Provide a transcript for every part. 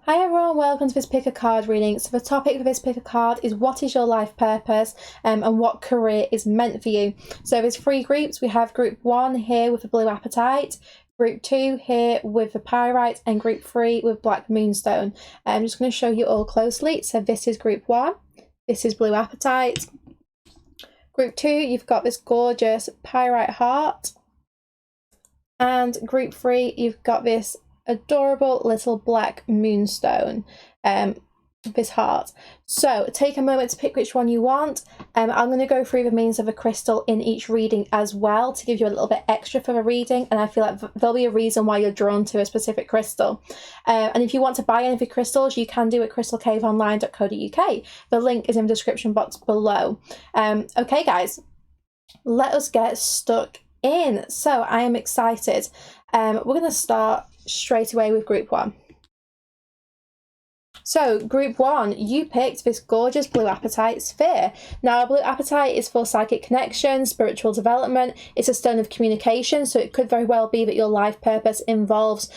Hi everyone, welcome to this pick a card reading. So the topic for this pick a card is what is your life purpose and what career is meant for you. So there's three groups. We have group 1 here with the blue apatite, group 2 here with the pyrite, and group 3 with black moonstone. I'm just going to show you all closely. So this is group 1, this is blue apatite. Group 2, you've got this gorgeous pyrite heart, and group 3, you've got this adorable little black moonstone, this heart. So take a moment to pick which one you want. I'm going to go through the meanings of a crystal in each reading as well to give you a little bit extra for the reading, and I feel like there'll be a reason why you're drawn to a specific crystal. And if you want to buy any of the crystals, you can do it at crystalcaveonline.co.uk. The link is in the description box below. Okay guys, let us get stuck in. So I am excited. We're going to start straight away with group 1. So group 1, you picked this gorgeous blue apatite sphere. Now blue apatite is for psychic connection, spiritual development. It's a stone of communication, so it could very well be that your life purpose involves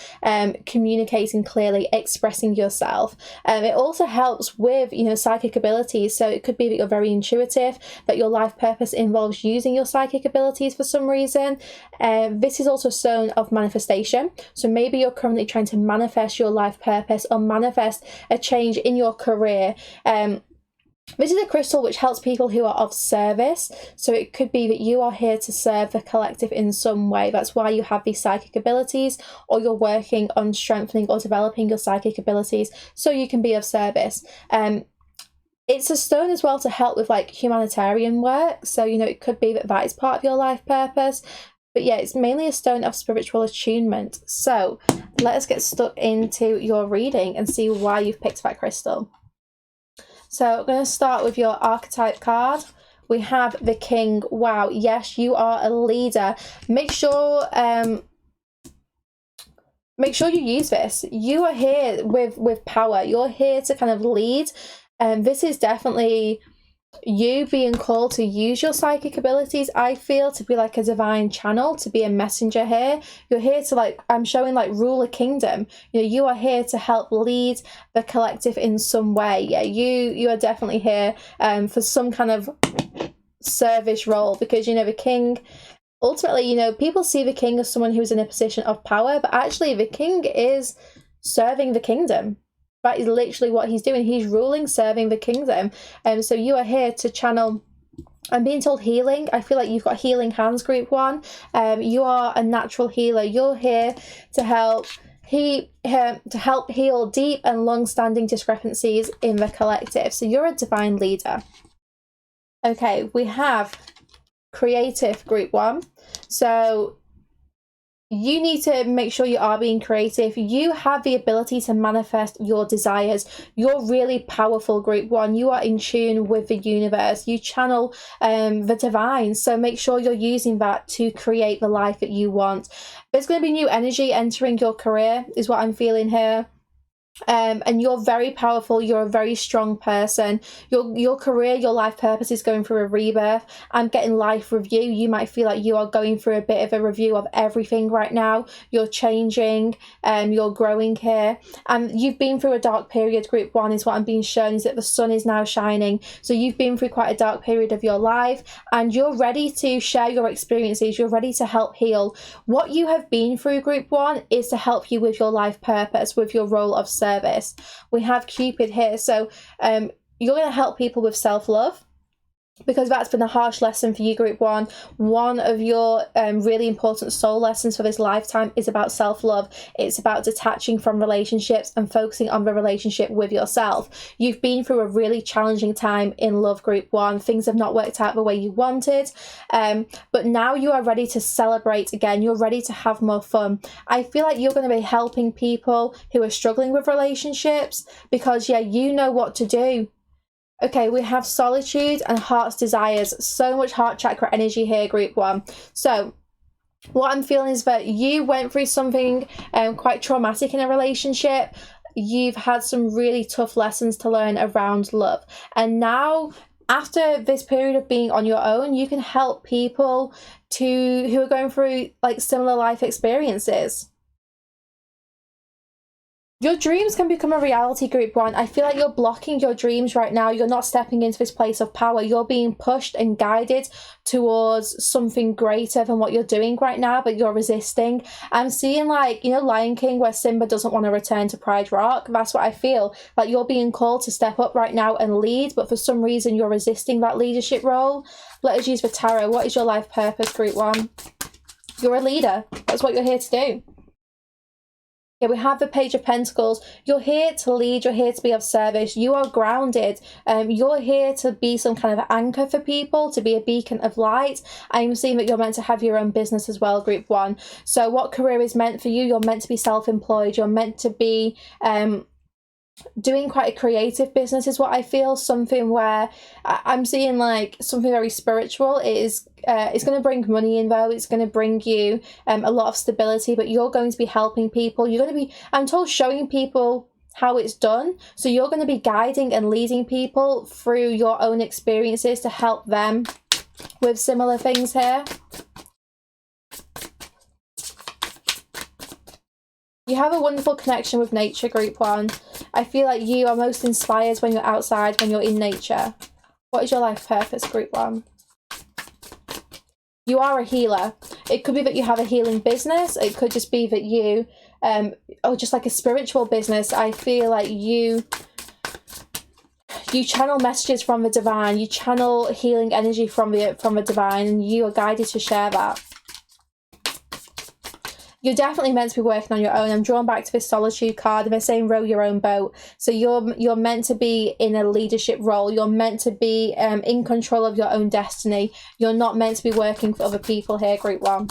communicating clearly, expressing yourself. It also helps with psychic abilities, so it could be that you're very intuitive, that your life purpose involves using your psychic abilities for some reason. This is also a stone of manifestation, so maybe you're currently trying to manifest your life purpose or manifest a change in your career. This is a crystal which helps people who are of service, so it could be that you are here to serve the collective in some way. That's why you have these psychic abilities, or you're working on strengthening or developing your psychic abilities so you can be of service. It's a stone as well to help with like humanitarian work, so it could be that is part of your life purpose. But yeah, it's mainly a stone of spiritual attunement. So let us get stuck into your reading and see why you've picked that crystal. So I'm going to start with your archetype card. We have the King. Wow, yes, you are a leader. Make sure you use this. You are here with power. You're here to kind of lead. This is definitely you being called to use your psychic abilities. I feel to be like a divine channel, to be a messenger here. You're here to I'm showing rule a kingdom. You are here to help lead the collective in some way. Yeah, you are definitely here for some kind of service role, because the king, ultimately, people see the king as someone who's in a position of power, but actually the king is serving the kingdom. That is literally what he's doing. He's ruling, serving the kingdom. So you are here to channel, I'm being told, healing. I feel like you've got healing hands, group 1. You are a natural healer. You're here to help heal deep and long-standing discrepancies in the collective. So you're a divine leader. Okay, we have creative, group 1. So you need to make sure you are being creative. You have the ability to manifest your desires. You're really powerful, group 1. You are in tune with the universe. You channel the divine. So make sure you're using that to create the life that you want. There's going to be new energy entering your career, is what I'm feeling here. And you're very powerful. You're a very strong person. Your career, your life purpose is going through a rebirth. I'm getting life review. You might feel like you are going through a bit of a review of everything right now. You're changing, you're growing here, and you've been through a dark period, group 1, is what I'm being shown, is that the sun is now shining. So you've been through quite a dark period of your life, and you're ready to share your experiences. You're ready to help heal. What you have been through, group 1, is to help you with your life purpose, with your role of service. We have Cupid here, so you're going to help people with self-love, because that's been a harsh lesson for you, group 1. One of your really important soul lessons for this lifetime is about self-love. It's about detaching from relationships and focusing on the relationship with yourself. You've been through a really challenging time in love, group 1. Things have not worked out the way you wanted, but now you are ready to celebrate again. You're ready to have more fun. I feel like you're going to be helping people who are struggling with relationships, because yeah, you know what to do. Okay, we have solitude and heart's desires. So much heart chakra energy here, group 1. So what I'm feeling is that you went through something quite traumatic in a relationship. You've had some really tough lessons to learn around love. And now, after this period of being on your own, you can help people who are going through similar life experiences. Your dreams can become a reality, group one. I feel like you're blocking your dreams right now. You're not stepping into this place of power. You're being pushed and guided towards something greater than what you're doing right now, but you're resisting. I'm seeing, like, you know, Lion King, where Simba doesn't want to return to Pride Rock. That's what I feel. Like, you're being called to step up right now and lead, but for some reason you're resisting that leadership role. Let us use the tarot. What is your life purpose, group one? You're a leader. That's what you're here to do. Yeah, we have the Page of Pentacles. You're here to lead. You're here to be of service. You are grounded. You're here to be some kind of anchor for people, to be a beacon of light. I'm seeing that you're meant to have your own business as well, group one. So what career is meant for you? You're meant to be self-employed. You're meant to be doing quite a creative business is what I feel. Something where I'm seeing like something very spiritual. It is it's going to bring money in, though. It's going to bring you a lot of stability, but you're going to be helping people. You're going to be, I'm told, showing people how it's done. So you're going to be guiding and leading people through your own experiences to help them with similar things here. You have a wonderful connection with nature, group one. I feel like you are most inspired when you're outside, when you're in nature. What is your life purpose, group one? You are a healer. It could be that you have a healing business. It could just be that you, or just like a spiritual business. I feel like you channel messages from the divine. You channel healing energy from the divine, and you are guided to share that. You're definitely meant to be working on your own. I'm drawn back to this solitude card, and they're saying row your own boat. So you're meant to be in a leadership role. You're meant to be in control of your own destiny. You're not meant to be working for other people here, group one.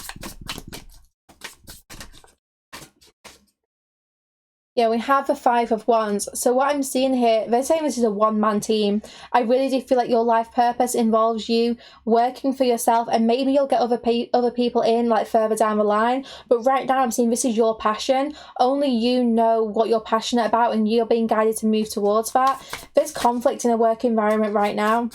Yeah, we have the Five of Wands. So what I'm seeing here, they're saying this is a one-man team. I really do feel like your life purpose involves you working for yourself, and maybe you'll get other people in like further down the line. But right now I'm seeing this is your passion. Only you know what you're passionate about, and you're being guided to move towards that. There's conflict in a work environment right now.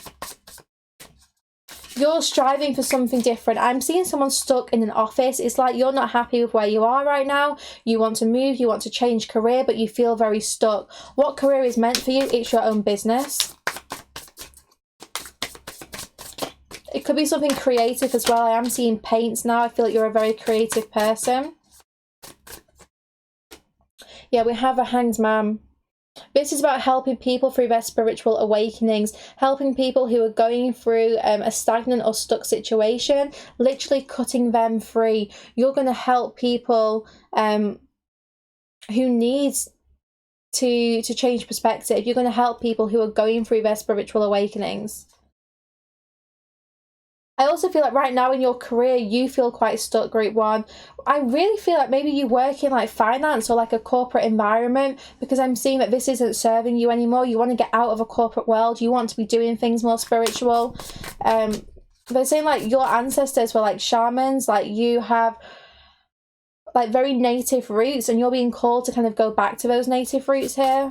You're striving for something different. I'm seeing someone stuck in an office. It's like you're not happy with where you are right now. You want to move, you want to change career, but you feel very stuck. What career is meant for you? It's your own business. It could be something creative as well. I am seeing paints now. I feel like you're a very creative person. Yeah, we have a Hanged Man. This is about helping people through their spiritual awakenings, helping people who are going through a stagnant or stuck situation, literally cutting them free. You're going to help people who need to change perspective. You're going to help people who are going through their spiritual awakenings. I also feel like right now in your career, you feel quite stuck, group one. I really feel like maybe you work in like finance or like a corporate environment, because I'm seeing that this isn't serving you anymore. You want to get out of a corporate world. You want to be doing things more spiritual. They're saying like your ancestors were like shamans, like you have like very native roots, and you're being called to kind of go back to those native roots here.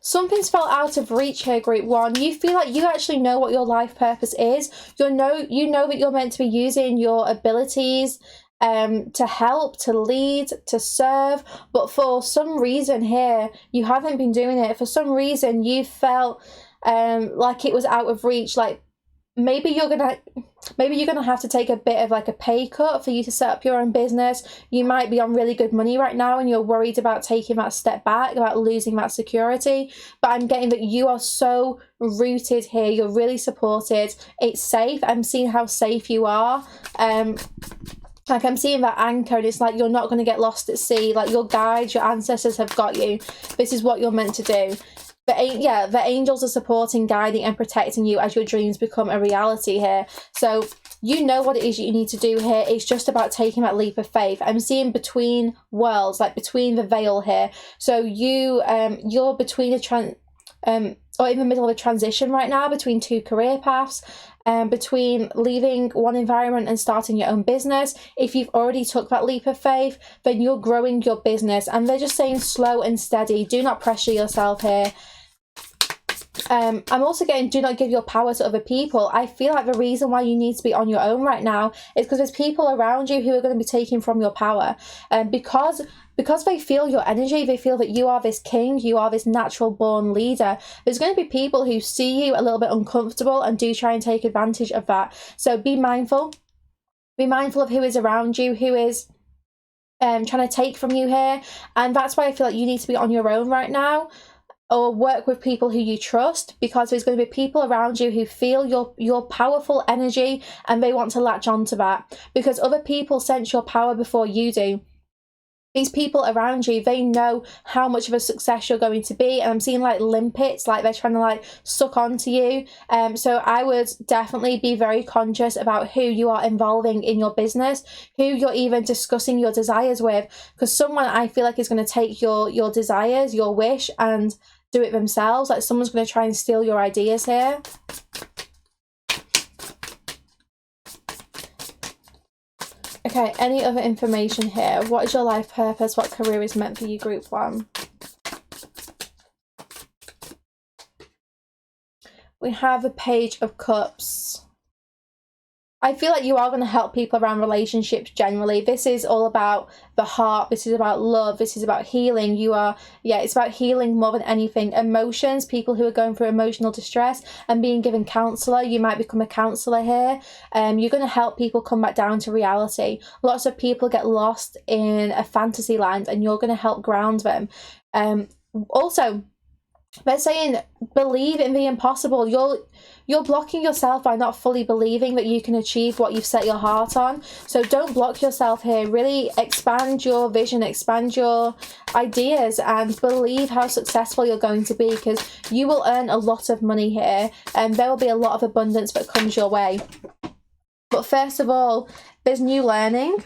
Something's felt out of reach here, group one. You feel like you actually know what your life purpose is. You know that you're meant to be using your abilities to help, to lead, to serve, but for some reason here you haven't been doing it. For some reason you felt like it was out of reach. Like maybe you're gonna have to take a bit of like a pay cut for you to set up your own business. You might be on really good money right now and you're worried about taking that step back, about losing that security. But I'm getting that you are so rooted here. You're really supported. It's safe. I'm seeing how safe you are. Like I'm seeing that anchor, and it's like you're not going to get lost at sea. Like your guides, your ancestors have got you. This is what you're meant to do. But yeah, the angels are supporting, guiding and protecting you as your dreams become a reality here. So you know what it is you need to do here. It's just about taking that leap of faith. I'm seeing between worlds, like between the veil here. So you're between or in the middle of a transition right now between two career paths, between leaving one environment and starting your own business. If you've already took that leap of faith, then you're growing your business. And they're just saying slow and steady. Do not pressure yourself here. I'm also getting, do not give your power to other people. I feel like the reason why you need to be on your own right now is because there's people around you who are going to be taking from your power. Because they feel your energy, they feel that you are this king, you are this natural born leader. There's going to be people who see you a little bit uncomfortable and do try and take advantage of that. So be mindful. Be mindful of who is around you, who is trying to take from you here. And that's why I feel like you need to be on your own right now, or work with people who you trust, because there's going to be people around you who feel your powerful energy and they want to latch onto that, because other people sense your power before you do. These people around you, they know how much of a success you're going to be, and I'm seeing like limpets, like they're trying to like suck onto you. So I would definitely be very conscious about who you are involving in your business, who you're even discussing your desires with, because someone I feel like is going to take your desires, your wish, and do it themselves. Like someone's going to try and steal your ideas here. Okay, any other information here? What is your life purpose? What career is meant for you, group 1? We have a Page of Cups. I feel like you are going to help people around relationships generally. This is all about the heart. This is about love. This is about healing. It's about healing more than anything. Emotions, people who are going through emotional distress and being given counsellor. You might become a counsellor here. You're going to help people come back down to reality. Lots of people get lost in a fantasy land and you're going to help ground them. Also, they're saying believe in the impossible. You're blocking yourself by not fully believing that you can achieve what you've set your heart on. So don't block yourself here. Really expand your vision, expand your ideas, and believe how successful you're going to be, because you will earn a lot of money here and there will be a lot of abundance that comes your way. But first of all, there's new learning.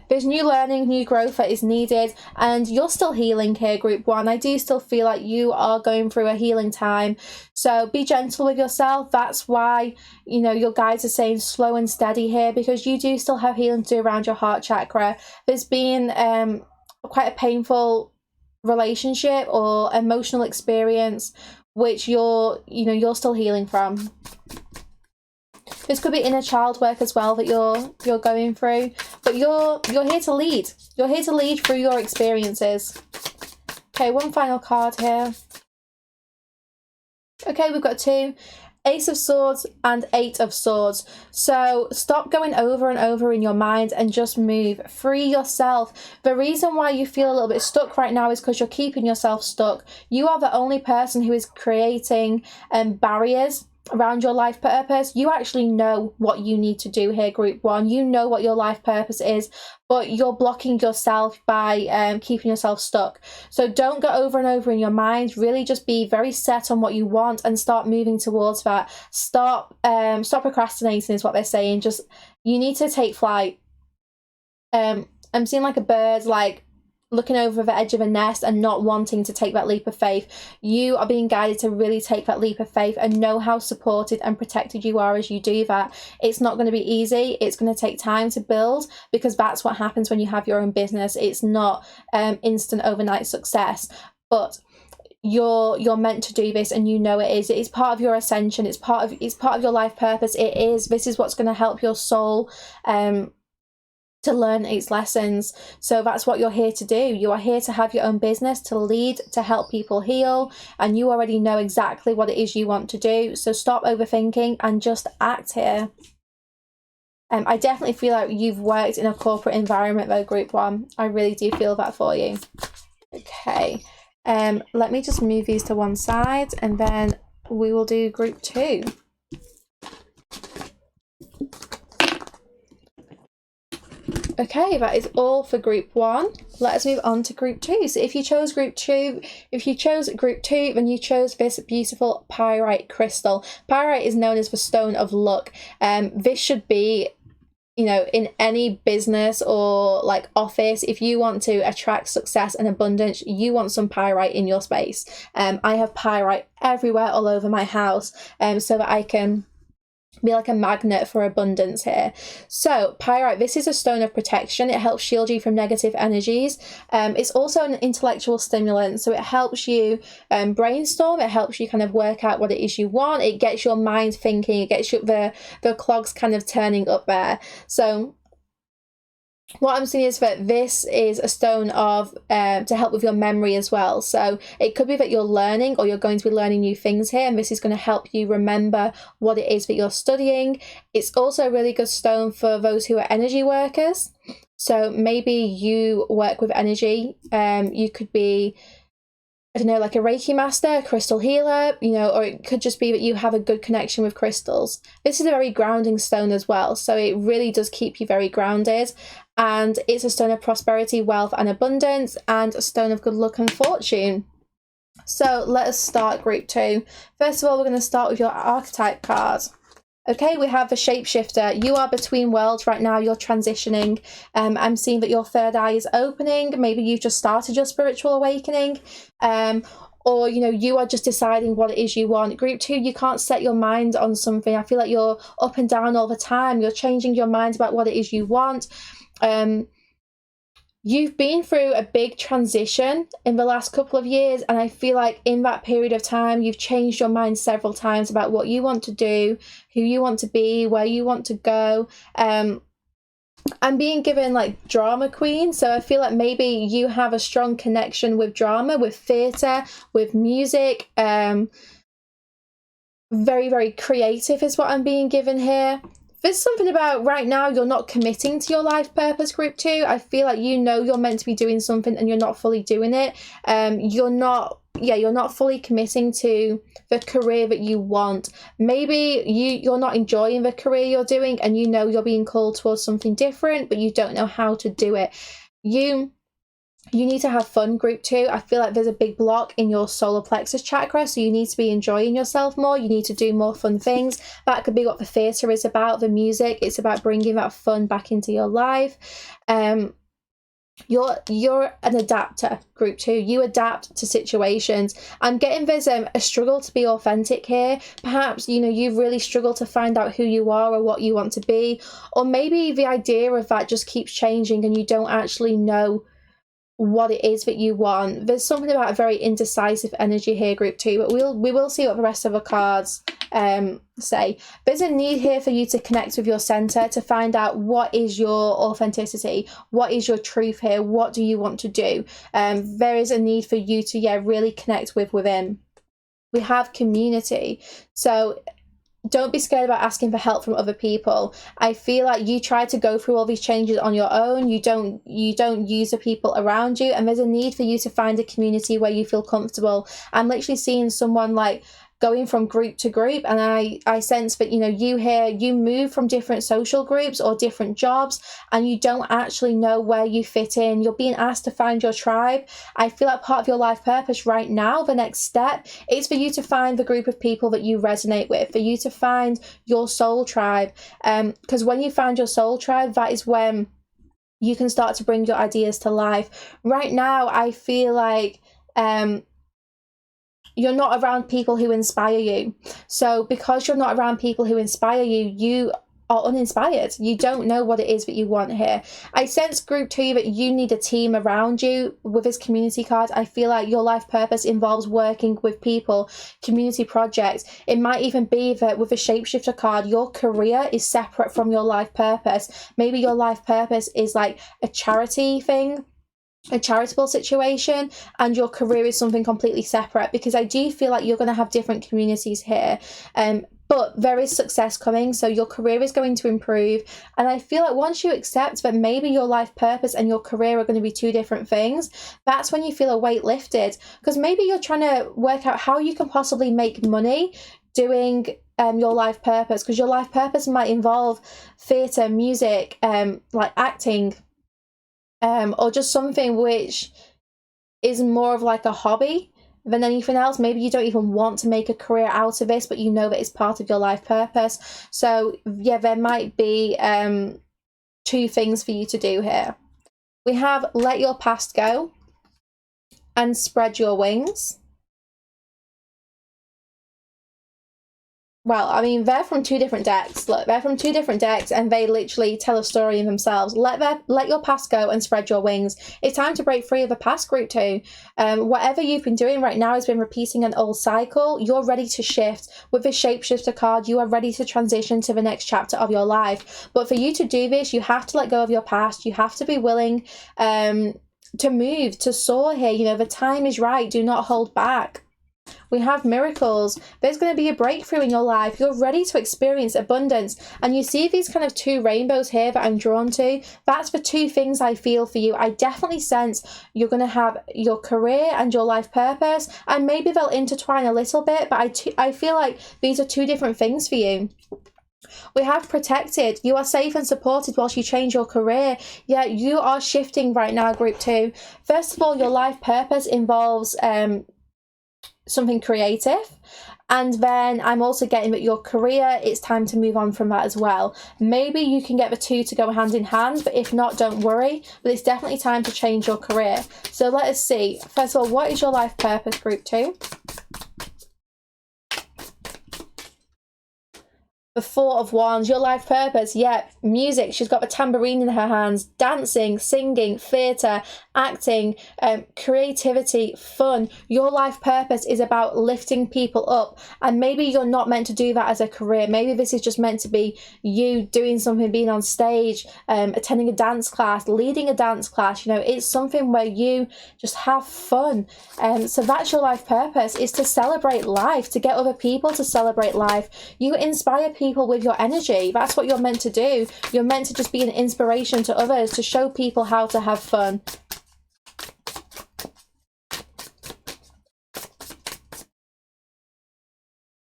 There's new learning, new growth that is needed, and you're still healing here, group 1. I do still feel like you are going through a healing time, so be gentle with yourself. That's why, you know, your guides are saying slow and steady here, because you do still have healing to do around your heart chakra. There's been quite a painful relationship or emotional experience which you're still healing from. This could be inner child work as well that you're going through, but you're here to lead. You're here to lead through your experiences. Okay, one final card here. Okay, we've got 2. Ace of Swords and 8 of Swords. So stop going over and over in your mind and just move. Free yourself. The reason why you feel a little bit stuck right now is because you're keeping yourself stuck. You are the only person who is creating barriers around your life purpose. You actually know what you need to do here, group 1. You know what your life purpose is, but you're blocking yourself by keeping yourself stuck. So don't go over and over in your mind. Really just be very set on what you want and start moving towards that. Stop procrastinating is what they're saying. Just, you need to take flight. I'm seeing like a bird like looking over the edge of a nest and not wanting to take that leap of faith. You are being guided to really take that leap of faith and know how supported and protected you are as you do that. It's not going to be easy. It's going to take time to build, because that's what happens when you have your own business. It's not instant overnight success, but you're meant to do this, and you know it is. It is part of your ascension. It's part of your life purpose. This is what's going to help your soul to learn its lessons. So that's what you're here to do. You are here to have your own business, to lead, to help people heal, and you already know exactly what it is you want to do. So stop overthinking and just act here. I definitely feel like you've worked in a corporate environment though, group 1. I really do feel that for you. Okay, let me just move these to one side and then we will do group 2. Okay, that is all for group 1. Let us move on to group 2. So if you chose group 2, then you chose this beautiful pyrite crystal. Pyrite is known as the stone of luck. This should be, you know, in any business or like office. If you want to attract success and abundance, you want some pyrite in your space. I have pyrite everywhere all over my house, so that I can be like a magnet for abundance here. So pyrite, this is a stone of protection. It helps shield you from negative energies. It's also an intellectual stimulant, so it helps you brainstorm. It helps you kind of work out what it is you want. It gets your mind thinking. It gets the clogs kind of turning up there. So what I'm seeing is that this is a stone of to help with your memory as well. So it could be that you're learning, or you're going to be learning new things here, and this is going to help you remember what it is that you're studying. It's also a really good stone for those who are energy workers. So maybe you work with energy. You could be, I don't know, like a Reiki master, a crystal healer, you know, or it could just be that you have a good connection with crystals. This is a very grounding stone as well, so it really does keep you very grounded. And it's a stone of prosperity, wealth and abundance, and a stone of good luck and fortune. So let us start group 2. First of all, we're going to start with your archetype card. Okay, we have the shapeshifter. You are between worlds right now. You're transitioning. I'm seeing that your third eye is opening. Maybe you've just started your spiritual awakening. Or, you know, you are just deciding what it is you want. Group 2, you can't set your mind on something. I feel like you're up and down all the time. You're changing your mind about what it is you want. You've been through a big transition in the last couple of years, and I feel like in that period of time you've changed your mind several times about what you want to do, who you want to be, where you want to go. I'm being given like drama queen, so I feel like maybe you have a strong connection with drama, with theatre, with music. Very, very creative is what I'm being given here. There's something about right now you're not committing to your life purpose, group 2. I feel like you know you're meant to be doing something and you're not fully doing it. You're not fully committing to the career that you want. Maybe you're not enjoying the career you're doing, and you know you're being called towards something different, but you don't know how to do it. You need to have fun, group 2. I feel like there's a big block in your solar plexus chakra, so you need to be enjoying yourself more. You need to do more fun things. That could be what the theatre is about, the music. It's about bringing that fun back into your life. You're an adapter, group 2. You adapt to situations. I'm getting there's a struggle to be authentic here. Perhaps, you know, you've really struggled to find out who you are or what you want to be, or maybe the idea of that just keeps changing and you don't actually know what it is that you want. There's something about a very indecisive energy here, group 2, but we will see what the rest of the cards say. There's a need here for you to connect with your center, to find out what is your authenticity, what is your truth here, what do you want to do. There is a need for you to really connect with within. We have community, so don't be scared about asking for help from other people. I feel like you try to go through all these changes on your own. You don't use the people around you, and there's a need for you to find a community where you feel comfortable. I'm literally seeing someone like going from group to group, and I sense that, you know, you move from different social groups or different jobs, and you don't actually know where you fit in. You're being asked to find your tribe. I feel like part of your life purpose right now, the next step, is for you to find the group of people that you resonate with, for you to find your soul tribe. Because when you find your soul tribe, that is when you can start to bring your ideas to life. Right now, I feel like you're not around people who inspire you. So because you're not around people who inspire you, you are uninspired. You don't know what it is that you want here. I sense, group 2, that you need a team around you. With this community card, I feel like your life purpose involves working with people, community projects. It might even be that with a shapeshifter card, your career is separate from your life purpose. Maybe your life purpose is like a charity thing, a charitable situation, and your career is something completely separate, because I do feel like you're going to have different communities here. But there is success coming, so your career is going to improve. And I feel like once you accept that maybe your life purpose and your career are going to be two different things, that's when you feel a weight lifted. Because maybe you're trying to work out how you can possibly make money doing your life purpose, because your life purpose might involve theatre, music, like acting, or just something which is more of like a hobby than anything else. Maybe you don't even want to make a career out of this, but you know that it's part of your life purpose. So yeah, there might be two things for you to do here. We have let your past go and spread your wings. well, I mean, they're from two different decks. Look, they're from two different decks, and they literally tell a story in themselves. Let your past go and spread your wings. It's time to break free of the past, group 2. Whatever you've been doing right now has been repeating an old cycle. You're ready to shift. With the shapeshifter card, you are ready to transition to the next chapter of your life. But for you to do this, you have to let go of your past. You have to be willing to move, to soar here. You know, the time is right. Do not hold back. We have miracles. There's going to be a breakthrough in your life. You're ready to experience abundance. And you see these kind of two rainbows here that I'm drawn to. That's the two things I feel for you. I definitely sense you're going to have your career and your life purpose. And maybe they'll intertwine a little bit. But I feel like these are two different things for you. We have protected. You are safe and supported whilst you change your career. Yeah, you are shifting right now, group 2. First of all, your life purpose involves something creative, and then I'm also getting that your career, it's time to move on from that as well. Maybe you can get the two to go hand in hand, but if not, don't worry, but it's definitely time to change your career. So let us see. First of all, what is your life purpose, group 2? The 4 of Wands, your life purpose, yeah, music. She's got the tambourine in her hands, dancing, singing, theatre, acting, creativity, fun. Your life purpose is about lifting people up, and maybe you're not meant to do that as a career. Maybe this is just meant to be you doing something, being on stage, attending a dance class, leading a dance class. You know, it's something where you just have fun. So that's your life purpose, is to celebrate life, to get other people to celebrate life. You inspire people with your energy. That's what you're meant to do. You're meant to just be an inspiration to others, to show people how to have fun.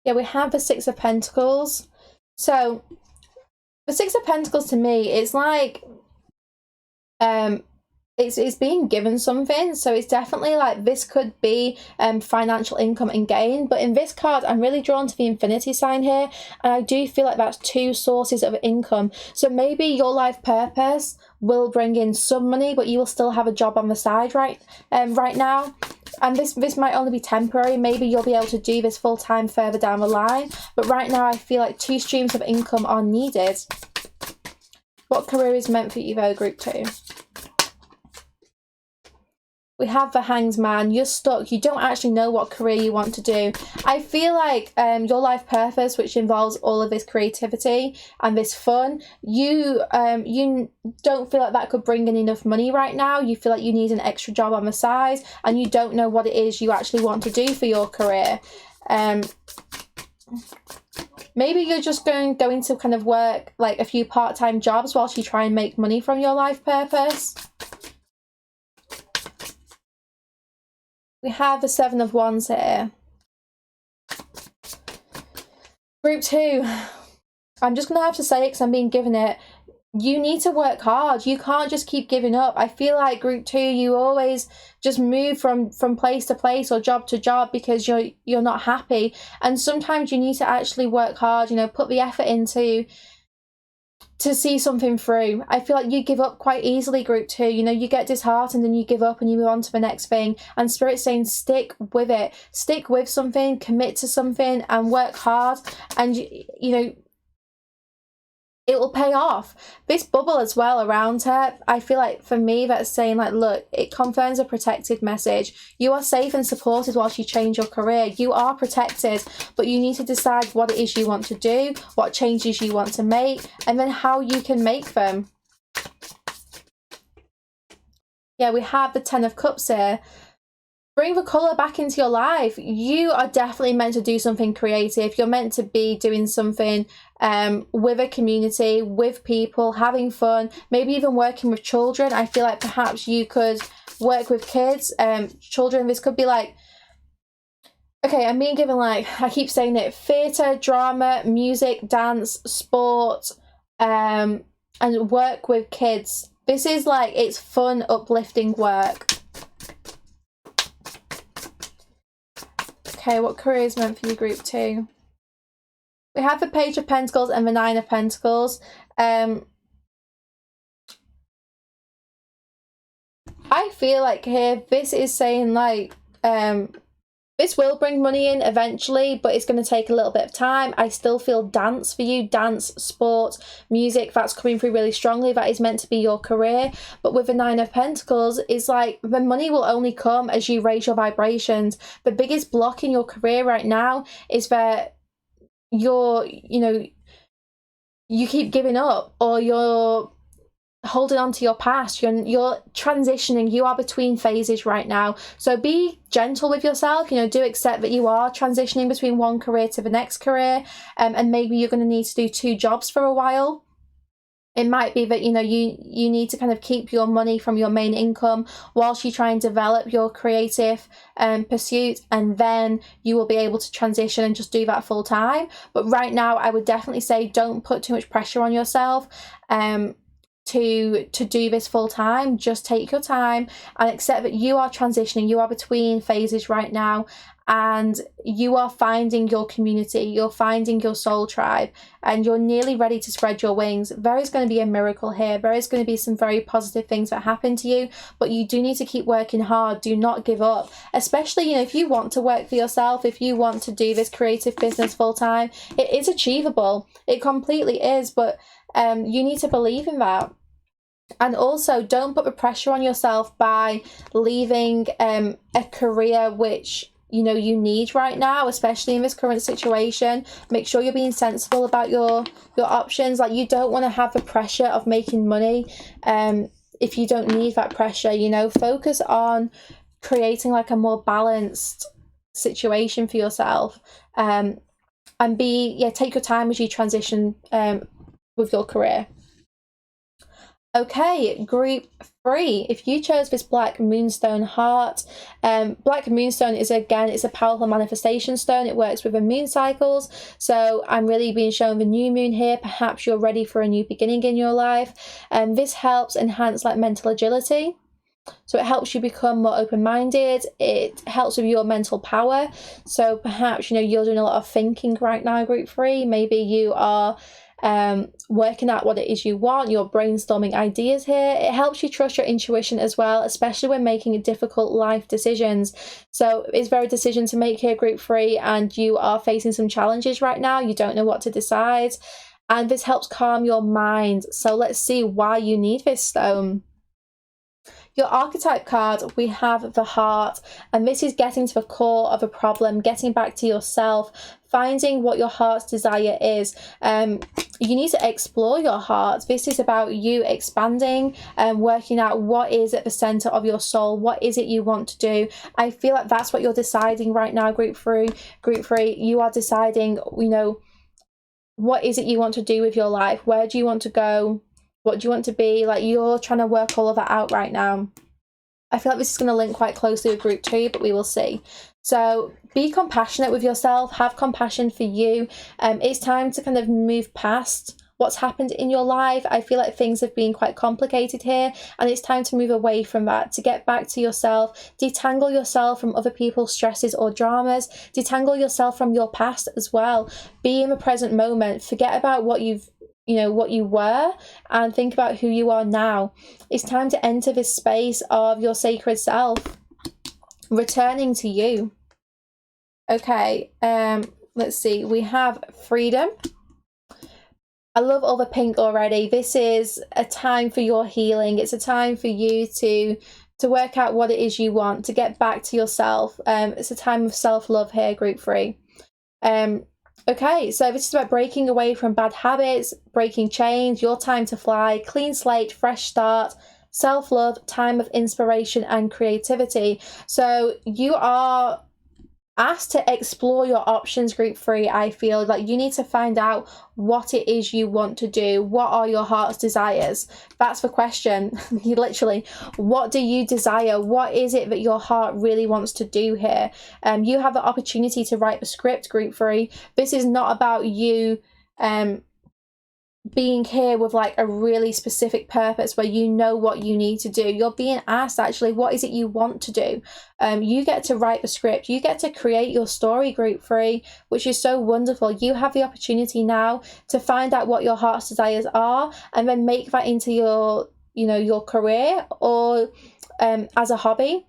Yeah, we have the 6 of Pentacles. So the 6 of Pentacles, to me, it's like it's being given something. So it's definitely like this could be financial income and gain. But in this card, I'm really drawn to the infinity sign here, and I do feel like that's two sources of income. So maybe your life purpose will bring in some money, but you will still have a job on the side right now. And this might only be temporary. Maybe you'll be able to do this full time further down the line. But right now, I feel like two streams of income are needed. What career is meant for you though, group 2? We have the Hanged Man. You're stuck. You don't actually know what career you want to do. I feel like your life purpose, which involves all of this creativity and this fun, you don't feel like that could bring in enough money right now. You feel like you need an extra job on the side, and you don't know what it is you actually want to do for your career. Maybe you're just going to kind of work like a few part-time jobs whilst you try and make money from your life purpose. We have the 7 of Wands here. Group 2, I'm just going to have to say it because I'm being given it. You need to work hard. You can't just keep giving up. I feel like group 2, you always just move from place to place or job to job because you're not happy. And sometimes you need to actually work hard, you know, put the effort into to see something through. I feel like you give up quite easily, group 2. You know, you get disheartened and you give up and you move on to the next thing. And Spirit's saying stick with it. Stick with something, commit to something and work hard. And, you know, it will pay off. This bubble as well around her, I feel like for me that's saying like, look, it confirms a protected message. You are safe and supported whilst you change your career. You are protected, but you need to decide what it is you want to do, what changes you want to make, and then how you can make them. Yeah, we have the 10 of Cups here. Bring the colour back into your life. You are definitely meant to do something creative. You're meant to be doing something with a community, with people, having fun, maybe even working with children. I feel like perhaps you could work with kids, children. This could be like, okay, I'm being given like, I keep saying it, theatre, drama, music, dance, sport, and work with kids. This is like, it's fun, uplifting work. Okay, what career is meant for you, group 2? We have the Page of Pentacles and the 9 of Pentacles. I feel like here, this is saying like, This will bring money in eventually, but it's going to take a little bit of time. I still feel dance for you, dance, sport, music, that's coming through really strongly. That is meant to be your career. But with the Nine of Pentacles, it's like the money will only come as you raise your vibrations. The biggest block in your career right now is that you're, you keep giving up, or you're holding on to your past. You're transitioning. You are between phases right now, so be gentle with yourself. Do accept that you are transitioning between one career to the next career, and maybe you're going to need to do 2 jobs for a while. It might be that you need to kind of keep your money from your main income whilst you try and develop your creative pursuit, and then you will be able to transition and just do that full time. But right now, I would definitely say don't put too much pressure on yourself to do this full time. Just take your time and accept that you are transitioning. You are between phases right now, and you are finding your community, you're finding your soul tribe, and you're nearly ready to spread your wings. There is going to be a miracle here. There is going to be some very positive things that happen to you, but you do need to keep working hard. Do not give up, especially if you want to work for yourself, if you want to do this creative business full time. It is achievable. It completely is, but you need to believe in that. And also, don't put the pressure on yourself by leaving a career which you need right now, especially in this current situation. Make sure you're being sensible about your options. Like, you don't want to have the pressure of making money if you don't need that pressure. Focus on creating like a more balanced situation for yourself, and take your time as you transition with your career. Okay, group 3. If you chose this Black Moonstone heart, Black Moonstone is, again, it's a powerful manifestation stone. It works with the moon cycles. So I'm really being shown the new moon here. Perhaps you're ready for a new beginning in your life. This helps enhance like mental agility. So it helps you become more open-minded. It helps with your mental power. So perhaps, you're doing a lot of thinking right now, group 3. Maybe you are working out what it is you want. You're brainstorming ideas here. It helps you trust your intuition as well, especially when making difficult life decisions. So it's very decision to make here, group 3, and you are facing some challenges right now. You don't know what to decide, and this helps calm your mind. So let's see why you need this stone. Your archetype card, we have the heart, and this is getting to the core of a problem, getting back to yourself, finding what your heart's desire is. You need to explore your heart. This is about you expanding and working out what is at the center of your soul. What is it you want to do? I feel like that's what you're deciding right now, group 3. You are deciding, what is it you want to do with your life? Where do you want to go? What do you want to be? Like, you're trying to work all of that out right now. I feel like this is going to link quite closely with group 2, but we will see. So be compassionate with yourself. Have compassion for you. It's time to kind of move past what's happened in your life. I feel like things have been quite complicated here, and it's time to move away from that, to get back to yourself, detangle yourself from other people's stresses or dramas, detangle yourself from your past as well. Be in the present moment. Forget about what what you were, and think about who you are now. It's time to enter this space of your sacred self, returning to you. Okay, let's see. We have freedom. I love all the pink already. This is a time for your healing. It's a time for you to work out what it is you want, to get back to yourself. It's a time of self-love here, group 3. Okay, so this is about breaking away from bad habits, breaking chains, your time to fly, clean slate, fresh start, self-love, time of inspiration and creativity. So you are asked to explore your options, group 3. I feel like you need to find out what it is you want to do. What are your heart's desires? That's the question. Literally, what do you desire? What is it that your heart really wants to do here? You have the opportunity to write the script, group 3. This is not about you being here with like a really specific purpose where you know what you need to do. You're being asked, actually, what is it you want to do? You get to write the script. You get to create your story, group 3, which is so wonderful. You have the opportunity now to find out what your heart's desires are, and then make that into your your career, or as a hobby.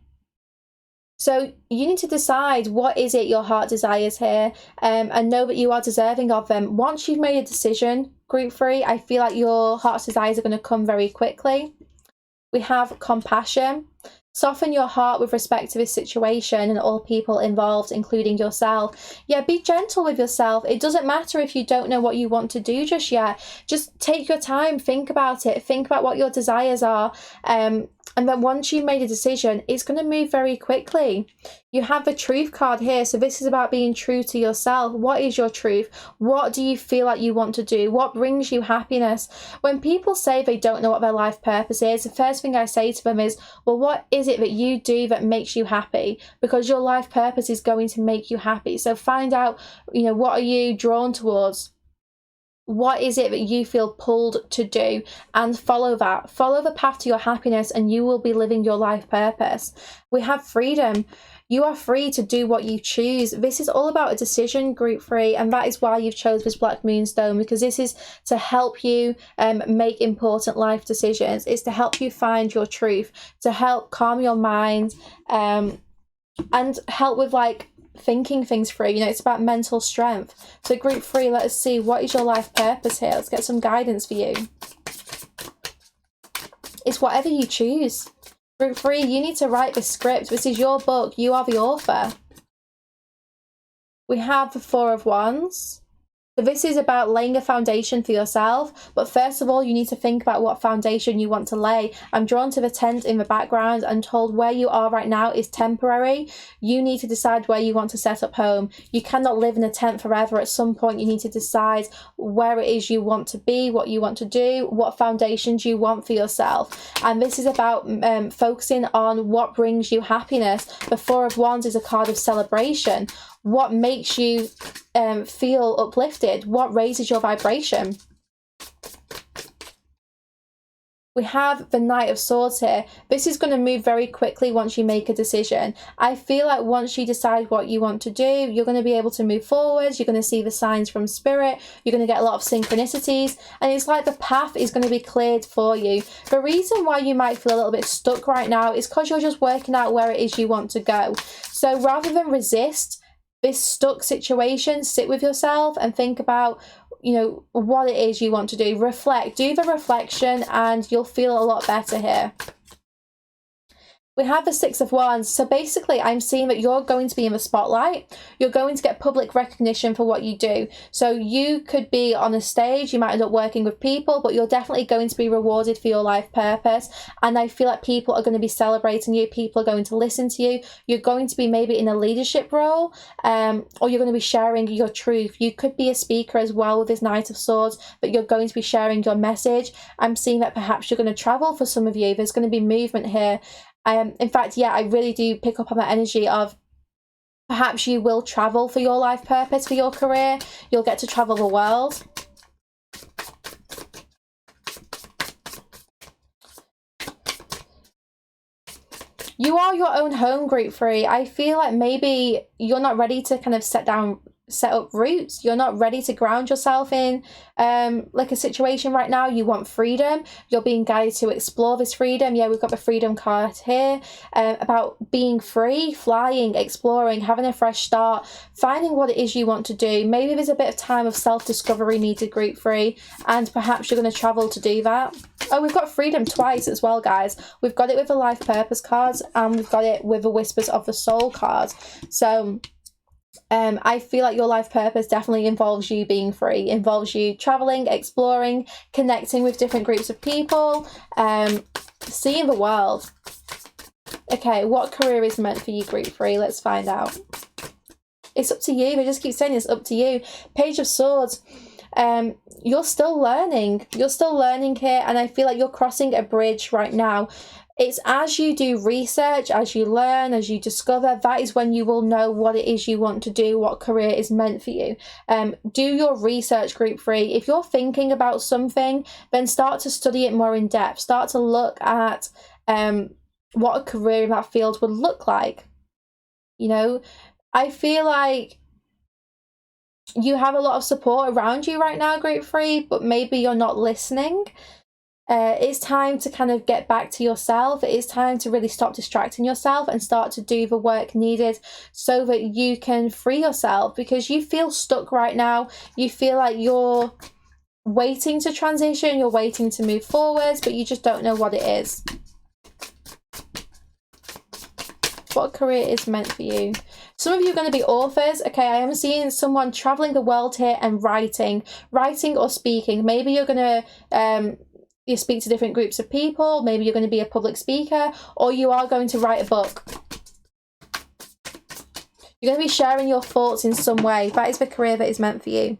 So you need to decide what is it your heart desires here, and know that you are deserving of them. Once you've made a decision, group 3, I feel like your heart's desires are going to come very quickly. We have compassion. Soften your heart with respect to this situation and all people involved, including yourself. Yeah, be gentle with yourself. It doesn't matter if you don't know what you want to do just yet. Just take your time, think about it, think about what your desires are. And then once you've made a decision, it's going to move very quickly. You have the truth card here. So this is about being true to yourself. What is your truth? What do you feel like you want to do? What brings you happiness? When people say they don't know what their life purpose is, the first thing I say to them is, well, what is it that you do that makes you happy? Because your life purpose is going to make you happy. So find out, what are you drawn towards? What is it that you feel pulled to do, and follow that. Follow the path to your happiness and you will be living your life purpose. We have freedom. You are free to do what you choose. This is all about a decision, group 3, and that is why you've chose this Black Moonstone, because this is to help you make important life decisions. It's to help you find your truth, to help calm your mind, and help with thinking things through. It's about mental strength. So group 3, let us see, what is your life purpose here? Let's get some guidance for you. It's whatever you choose. Group 3, you need to write the script. This is your book. You are the author. We have the 4 of Wands. So this is about laying a foundation for yourself, but first of all, you need to think about what foundation you want to lay. I'm drawn to the tent in the background. I'm told where you are right now is temporary. You need to decide where you want to set up home. You cannot live in a tent forever. At some point, you need to decide where it is you want to be, what you want to do, what foundations you want for yourself. And this is about focusing on what brings you happiness. The 4 of Wands is a card of celebration. What makes you feel uplifted? What raises your vibration? We have the Knight of Swords here. This is going to move very quickly once you make a decision. I feel like once you decide what you want to do, you're going to be able to move forwards. You're going to see the signs from spirit. You're going to get a lot of synchronicities. And it's like the path is going to be cleared for you. The reason why you might feel a little bit stuck right now is because you're just working out where it is you want to go. So rather than resist this stuck situation, sit with yourself and think about what it is you want to do. Reflect, do the reflection, and you'll feel a lot better here. We have the 6 of Wands. So basically, I'm seeing that you're going to be in the spotlight. You're going to get public recognition for what you do. So you could be on a stage, you might end up working with people, but you're definitely going to be rewarded for your life purpose. And I feel like people are going to be celebrating you. People are going to listen to you. You're going to be maybe in a leadership role, or you're going to be sharing your truth. You could be a speaker as well with this Knight of Swords, but you're going to be sharing your message. I'm seeing that perhaps you're going to travel for some of you. There's going to be movement here. In fact, yeah, I really do pick up on that energy of perhaps you will travel for your life purpose, for your career. You'll get to travel the world. You are your own home, group 3. I feel like maybe you're not ready to kind of set up roots. You're not ready to ground yourself in like a situation right now. You want freedom. You're being guided to explore this freedom. Yeah, we've got the freedom card here, about being free, flying, exploring, having a fresh start, finding what it is you want to do. Maybe there's a bit of time of self-discovery needed, group 3, and perhaps you're going to travel to do that. Oh, we've got freedom twice as well, guys. We've got it with the life purpose cards, and we've got it with the whispers of the soul cards. So I feel like your life purpose definitely involves you being free, involves you traveling, exploring, connecting with different groups of people, seeing the world. Okay, what career is meant for you, group 3? Let's find out. It's up to you. They just keep saying it's up to you. Page of Swords. You're still learning. You're still learning here, and I feel like you're crossing a bridge right now. It's as you do research, as you learn, as you discover, that is when you will know what it is you want to do, what career is meant for you. Do your research, group 3. If you're thinking about something, then start to study it more in depth. Start to look at what a career in that field would look like. I feel like you have a lot of support around you right now, group 3, but maybe you're not listening. It's time to kind of get back to yourself. It is time to really stop distracting yourself and start to do the work needed so that you can free yourself, because you feel stuck right now. You feel like you're waiting to transition, you're waiting to move forwards, but you just don't know what it is. What career is meant for you? Some of you are going to be authors. Okay, I am seeing someone traveling the world here and writing or speaking. Maybe you're going to you speak to different groups of people. Maybe you're going to be a public speaker, or you are going to write a book. You're going to be sharing your thoughts in some way. That is the career that is meant for you.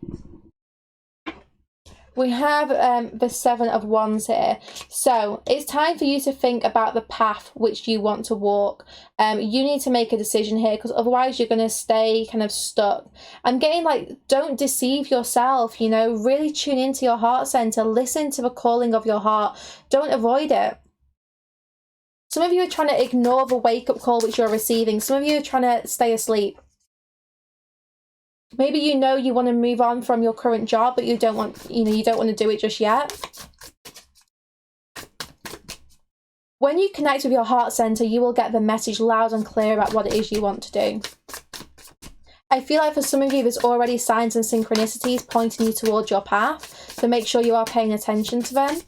We have the Seven of Wands here. So it's time for you to think about the path which you want to walk. You need to make a decision here, because otherwise you're going to stay kind of stuck. I'm getting like, don't deceive yourself, you know, really tune into your heart center. Listen to the calling of your heart. Don't avoid it. Some of you are trying to ignore the wake-up call which you're receiving. Some of you are trying to stay asleep. Maybe you know you want to move on from your current job, but you don't want, you don't want to do it just yet. When you connect with your heart center, you will get the message loud and clear about what it is you want to do. I feel like for some of you, there's already signs and synchronicities pointing you towards your path, so make sure you are paying attention to them.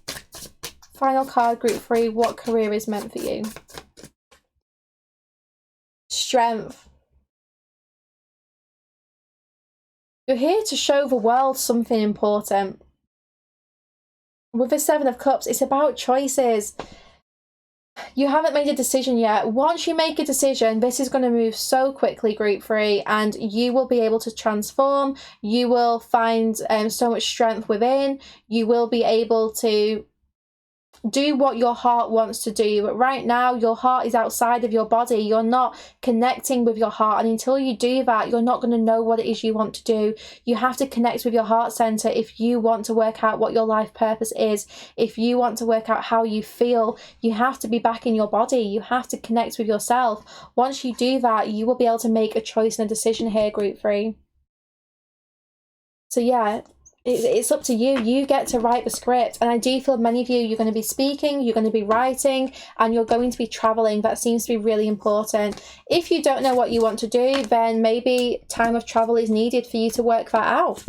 Final card, group 3, what career is meant for you? Strength. You're here to show the world something important. With the Seven of Cups, it's about choices. You haven't made a decision yet. Once you make a decision, this is going to move so quickly, group 3, and you will be able to transform. You will find so much strength within. You will be able to do what your heart wants to do. But right now, your heart is outside of your body. You're not connecting with your heart, and until you do that, you're not going to know what it is you want to do. You have to connect with your heart center if you want to work out what your life purpose is. If you want to work out how you feel, you have to be back in your body. You have to connect with yourself. Once you do that, you will be able to make a choice and a decision here, group 3. So yeah, it's up to you. You get to write the script. And I do feel many of you, you're going to be speaking, you're going to be writing, and you're going to be traveling. That seems to be really important. If you don't know what you want to do, then maybe time of travel is needed for you to work that out.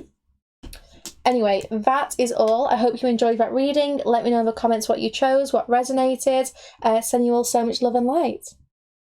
Anyway, that is all. I hope you enjoyed that reading. Let me know in the comments what you chose, what resonated. Sending you all so much love and light.